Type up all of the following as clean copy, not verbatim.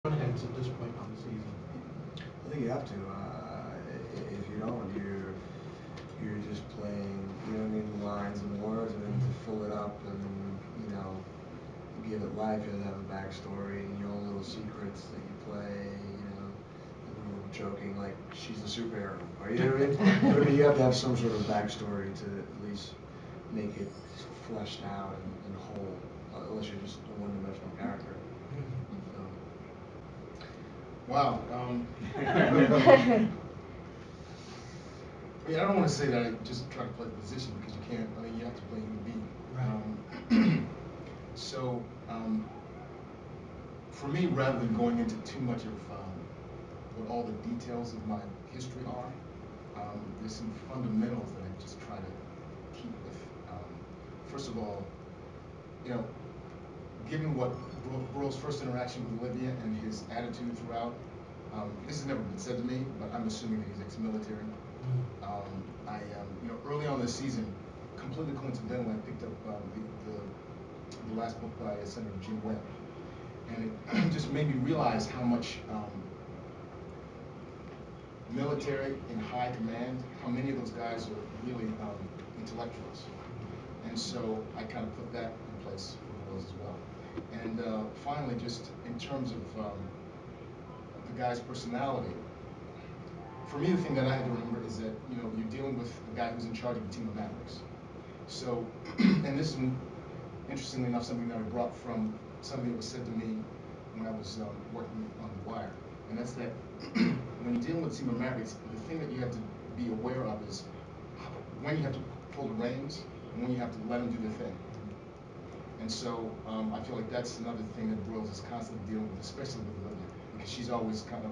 Hence at this point on the season. I think you have to. If you don't, you're just playing. You know what I mean? Lines and words, and then to fill it up and give it life. You have to have a backstory and your own little secrets that you play. We were joking like she's a superhero. Or, you know what I mean? But I mean, you have to have some sort of backstory to at least make it fleshed out and whole. Unless you're just a one-dimensional character. Wow. I mean, I don't want to say that I just try to play the position because you can't. I mean, you have to play human being. Right. For me, rather than going into too much of what all the details of my history are, there's some fundamentals that I just try to keep with. First of all, given what Burrell's first interaction with Olivia and his attitude throughout, this has never been said to me, but I'm assuming that he's ex-military. Early on this season, completely coincidentally, I picked up the last book by Senator Jim Webb, and it just made me realize how much military in high command, how many of those guys are really intellectuals. And so I kind of put that in place for Burrell's as well. And finally, just in terms of the guy's personality, for me, the thing that I had to remember is that you're dealing with a guy who's in charge of a team of Mavericks. So, and this is interestingly enough something that I brought from something that was said to me when I was working on The Wire, and that's that when you're dealing with a team of Mavericks, the thing that you have to be aware of is when you have to pull the reins and when you have to let them do their thing. And so I feel like that's another thing that Burroughs is constantly dealing with, especially with Olivia, because she's always kind of,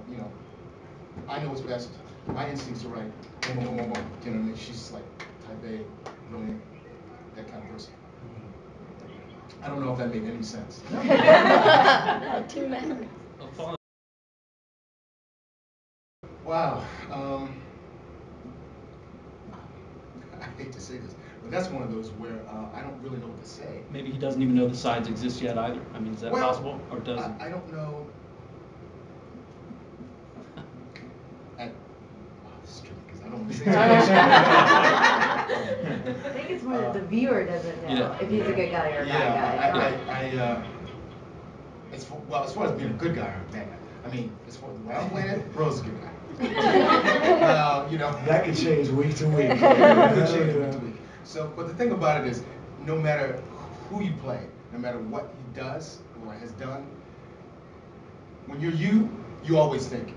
I know what's best, my instincts are right, boom, boom, boom, boom, boom. You know what I mean? She's like type A, brilliant, that kind of person. I don't know if that made any sense. Too many. Wow. I hate to say this, but that's one of those where I don't really know what to say. Maybe he doesn't even know the sides exist yet either. I mean, is that possible, or does it? I don't know. This is tricky because I don't want to say I think it's more that the viewer doesn't know if he's a good guy or a bad guy. As far as being a good guy or a bad guy, I mean, as far as the way I'm playing it, Burroughs is a good guy. That could change week to week. That could change week to week. So, but the thing about it is, no matter who you play, no matter what he does or has done, when you're you always think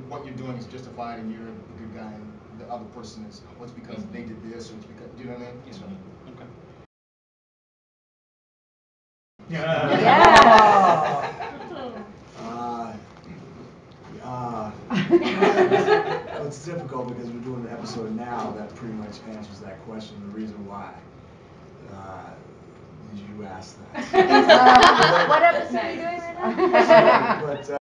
what you're doing is justified and you're a good guy, and the other person is, well, it's because they did this, or it's because, do you know what I mean? Yeah. So, Okay. Well, it's difficult because we're doing an episode now that pretty much answers that question. The reason why did you ask that? What episode are you doing right now? But